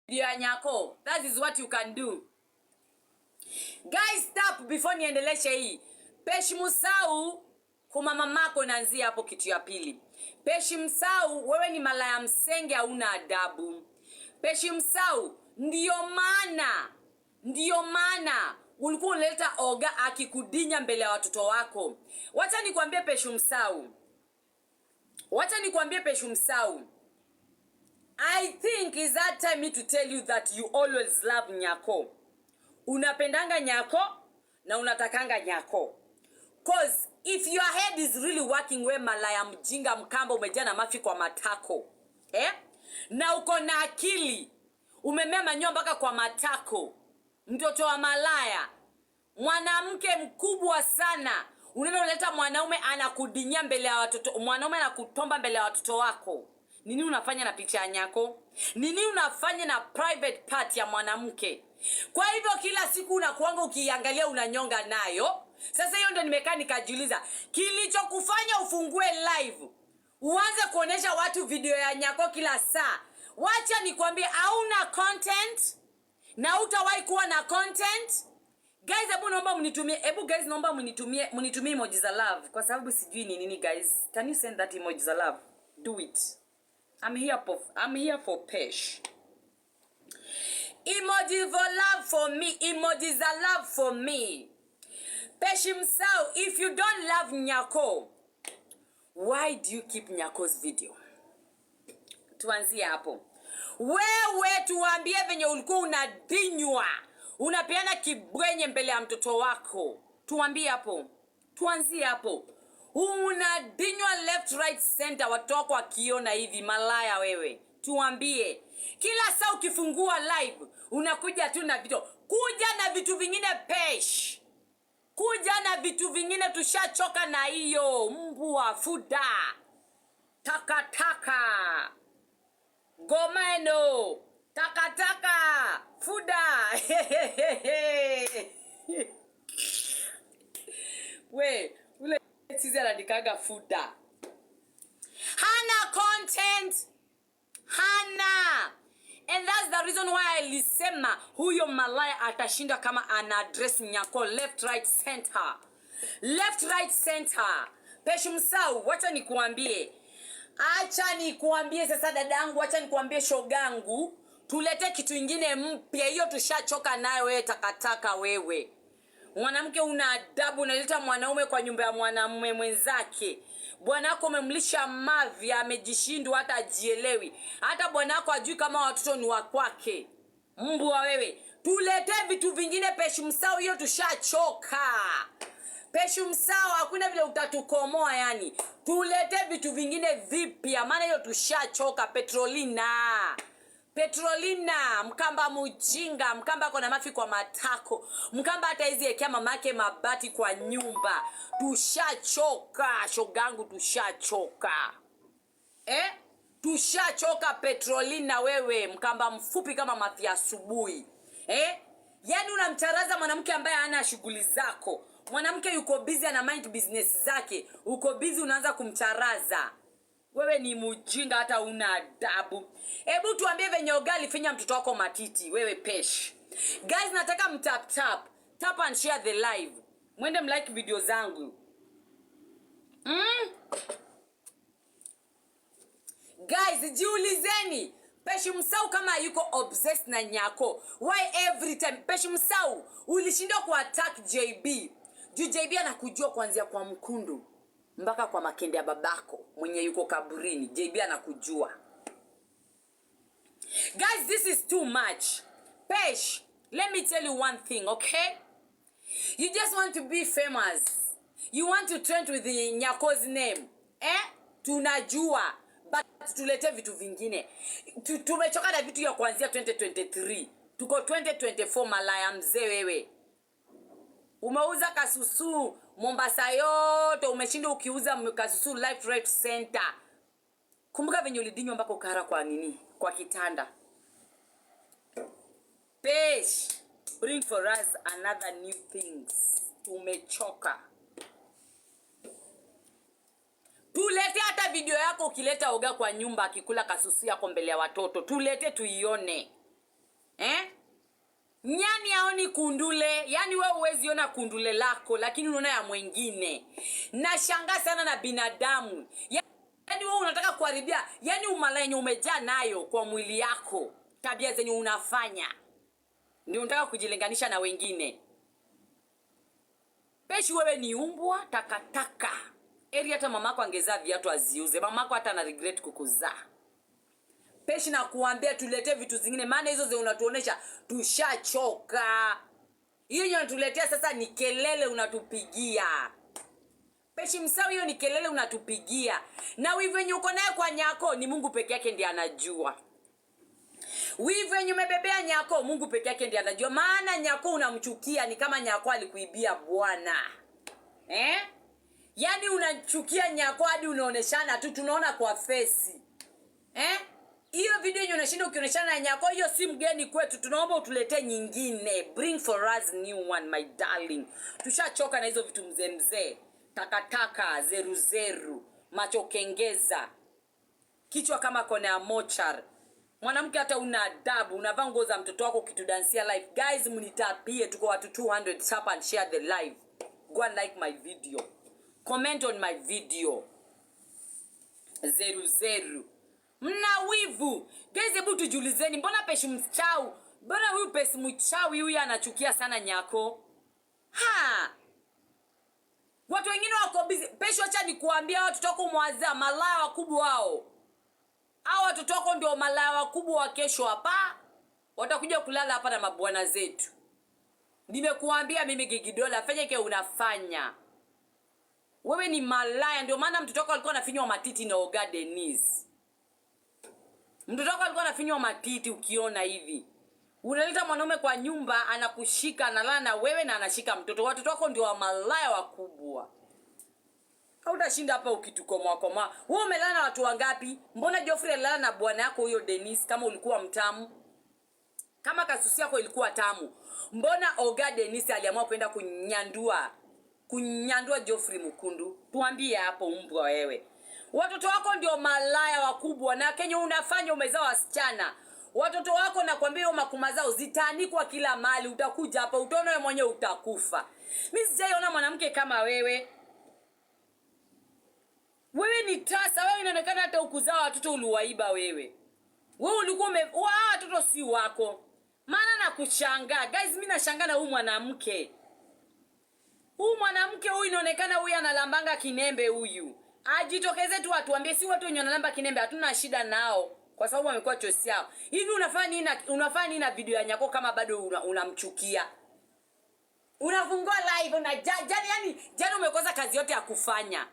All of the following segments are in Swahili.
ya nyako. That is what you can do. Guys, stop before niendeleshe hii. Peshi Musau kuma mamako nanzia hapo kitu ya pili. Peshi Musau, wewe ni malaya msenge hauna adabu. Peshi Musau, ndiyo maana ulikuwa unaleta oga akikudinya mbele ya watoto wako. Wacha nikwambie Peshi Musau. I think is that time me to tell you that you always love nyako. Unapendanga nyako na unatakanga nyako. Cause if your head is really working, we malaya mjinga mkamba umejana mafi kwa matako. Na uko na akili. Umemea manyoya mpaka kwa matako. Mtoto wa malaya. Mwanamke mkubwa sana. Unaenda unaleta mwanaume anakudinya mbele ya watoto. Mwanaume anakutomba mbele ya watoto wako. Nini unafanya na picha ya nyako? Nini unafanya na private part ya mwanamke? Kwa hivyo kila siku unakuanga ukiangalia unanyonga nayo. Sasa hiyo ndio nimekaa nikajiuliza, kilichokufanya ufungue live uanze kuonesha watu video ya nyako kila saa? Wacha nikwambie, hauna content na utawahi kuwa na content. Guys, naomba mnitumie emoji za love kwa sababu sijui ni nini. Guys, can you send that emoji za love? Do it. I'm here for Pesh. Emoji for love for me. Emojis are love for me. Peshi Musau, if you don't love nyako, why do you keep nyako's video? Tuanzie hapo. Wewe tuambie venye ulikuwa unadinywa. Unapeana kibwenye mbele ya mtoto wako. Tuambie hapo. Tuanzie hapo. Unadinywa left right center, watu wako wakiona hivi. Malaya wewe. Tuambie. Kila saa ukifungua live unakuja tu na vitu. Kuja na vitu vingine Pesh. Kuja na vitu vingine, tushachoka na hiyo. Mbwa fuda. Takataka. Gomeno. Takataka. Fuda. We, ule tizi anadikaga fuda. Hana content. Hana. And that's the reason why alisema huyo malaya atashinda kama ana address nyako left right center. Left right center. Peshi Musau, wacha nikuambie. Acha nikuambie sasa dadangu, wacha nikuambie shogangu. Tulete kitu kingine mpya, hiyo tushachoka nayo wewe takataka wewe. Mwanamke una adabu, unaleta mwanaume kwa nyumba ya mwanamume mwenzake. Bwanako umemlisha mavi, amejishindwa hata ajielewi. Hata bwanako ajui kama watoto ni wa kwake. Mbwa wewe. Tulete vitu vingine Peshi Musau, hiyo tushachoka. Peshi Musau, hakuna vile utatukomoa yani. Tulete vitu vingine vipya, maana hiyo tushachoka. Petrolina, mkamba mujinga, mkamba kona mafi kwa matako. Mkamba hata hizi ekea mamake mabati kwa nyumba. Tushachoka, shogangu tushachoka. Tushachoka Petrolina wewe, mkamba mfupi kama mafi asubuhi. Yani unamcharaza mwanamke ambaye hana shughuli zako. Mwanamke yuko busy ana mind business zake. Uko busy unaanza kumcharaza. Wewe ni mujinga hata una adabu. Hebu tuambie venye ugali finya mtoto wako matiti. Wewe Pesh. Guys, nataka tap and share the live. Mwende mlike video zangu. Guys, jiulizeni. Peshi Musau kama yuko obsessed na nyako. Why every time? Peshi Musau, ulishindwa ku attack JB. JB anakujua kuanzia kwa mkundu mpaka kwa makende ya babako mwenye yuko kaburini. JB anakujua. Guys, this is too much. Pesh, let me tell you one thing, okay? You just want to be famous. You want to trend with the nyako's name. Tunajua. But tulete vitu vingine. Tumechoka na vitu ya kuanzia 2023. Tuko 2024 malaya mzee wewe. Umeuza kasusu Mombasa yote, umeshinda ukiuza kasusu Life Right Center. Kumbuka venye ulidinywa mpaka ukara kwa nini? Kwa kitanda. Pesh, bring for us another new things. Tumechoka. Tulete hata video yako ukileta oga kwa nyumba akikula kasusu yako mbele ya watoto. Tulete tuione. Nyani haoni kundule. Yani wewe huwezi ona kundule lako, lakini unaona ya mwingine. Nashangaa sana na binadamu. Yani wewe unataka kuharibia, yani umalaya yenye umejaa nayo kwa mwili yako, tabia zenye unafanya, ndio unataka kujilinganisha na wengine. Peshi, wewe ni umbwa takataka. Eri hata mamako angezaa viatu aziuze. Mamako hata ana regret kukuzaa. Peshi, na kuambia tulete vitu zingine, maana hizo ze unatuonesha tushachoka. Hiyo nyo unatuletea sasa ni kelele unatupigia. Peshi msawi, hiyo ni kelele unatupigia. Na wivu yenye uko nayo kwa nyako ni Mungu peke yake ndiye anajua. Wivu yenye umebebea nyako Mungu peke yake ndiye anajua. Maana nyako unamchukia ni kama nyako alikuibia bwana. Yani unachukia nyako hadi unaoneshana tu, tunaona kwa face. Hiyo video yenye unashinda ukioneshana na nyako, hiyo si mgeni kwetu. Tunaomba utulete nyingine. Bring for us new one, my darling. Tushachoka na hizo vitu mzee. Takataka, zeru, macho kengeza, kichwa kama kona ya mochar. Mwanamke hata una adabu, unavaa nguo za mtoto wako ukitudansia live. Guys, mnitapie, tuko watu 200. Tap and share the live. Go and like my video. Comment on my video. Zeru. Mna wivu. Guys, hebu tujulizeni, mbona Peshi mchawi? Mbona huyu Peshi mchawi huyu anachukia sana nyako? Watu wengine wako busy. Peshi, acha nikuambia, watoto wako mwazaa malaya wakubwa wao. Hao watoto wako ndio malaya wakubwa wa kesho hapa. Watakuja kulala hapa na mabwana zetu. Nimekuambia mimi Gigidola, fanya kile unafanya. Wewe ni malaya, ndio maana mtoto wako alikuwa anafinywa matiti na Oga Denise. Mtoto wako alikuwa anafinywa matiti ukiona hivi. Unaleta mwanaume kwa nyumba, anakushika, analala na wewe na anashika mtoto. Watoto wako ndio wa malaya wakubwa. Hautashinda hapa ukitukomoa. Wewe umelala na watu wangapi? Mbona Geoffrey alilala na bwana yako huyo Denise kama ulikuwa mtamu? Kama kasusi yako ilikuwa tamu. Mbona Oga Denise aliamua kwenda kunyandua Geoffrey Mukundu? Tuambie hapo mbwa wewe. Watoto wako ndio malaya wakubwa, na Kenya unafanya umezaa wasichana. Watoto wako nakwambia makuma zao zitaanikwa kila mali. Utakuja hapa utaona wewe mwenyewe utakufa. Mimi sijaiona mwanamke kama wewe. Wewe ni tasa, wewe inaonekana hata ukuzaa watoto uliwaiba wewe. Wewe ulikuwa watoto si wako. Maana nakushangaa. Guys, mimi nashangaa na huyu mwanamke. Huyu mwanamke huyu inaonekana huyu analambanga kinembe huyu. Ajitokeze tu atuambie, si watu wenye wanalamba kinembe hatuna shida nao kwa sababu wamekuwa chosi yao. Hivi unafanya nini na video ya nyako kama bado unamchukia? Unafungua live jana umekosa kazi yote ya kufanya.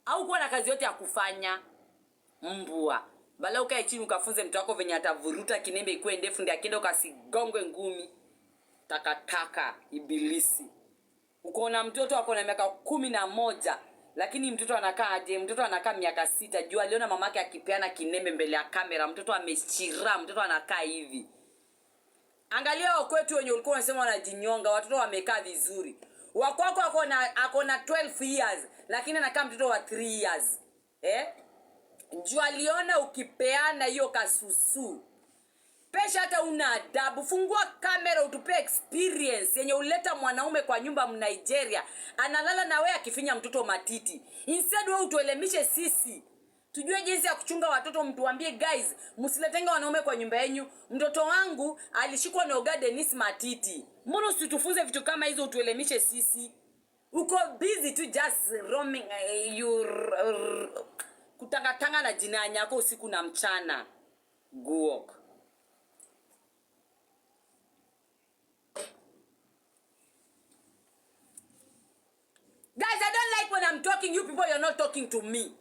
Au kuwa na kazi yote ya kufanya? Mbwa. Bala ukae chini ukafunze mtu wako venye atavuruta kinembe ikuwe ndefu ndio akienda ukasigongwe ngumi. Takataka ibilisi. Ukoona mtoto wako na miaka 11, lakini mtoto anakaa aje? Mtoto anakaa miaka 6. Jua aliona mamake akipeana kinembe mbele ya kamera. Mtoto ameshira, mtoto anakaa hivi. Angalia kwetu wenye ulikuwa unasema wanajinyonga, watoto wamekaa vizuri. Wakwako akona 12 years, lakini anakaa mtoto wa 3 years. Jua aliona ukipeana hiyo kasusu. Pesha hata una adabu. Fungua kamera utupe experience yenye uleta mwanaume kwa nyumba Nigeria. Analala na wewe akifinya mtoto matiti. Instead wewe utuelemishe sisi. Tujue jinsi ya kuchunga watoto. Mtuambie guys, msiletenge wanaume kwa nyumba yenu. Mtoto wangu alishikwa na Oga Denise matiti. Mbona usitufunze vitu kama hizo utuelemishe sisi? Uko busy tu just roaming kutangatanga na jina yako usiku na mchana. Guok. Guys, I don't like when I'm talking. You people, you're not talking to me.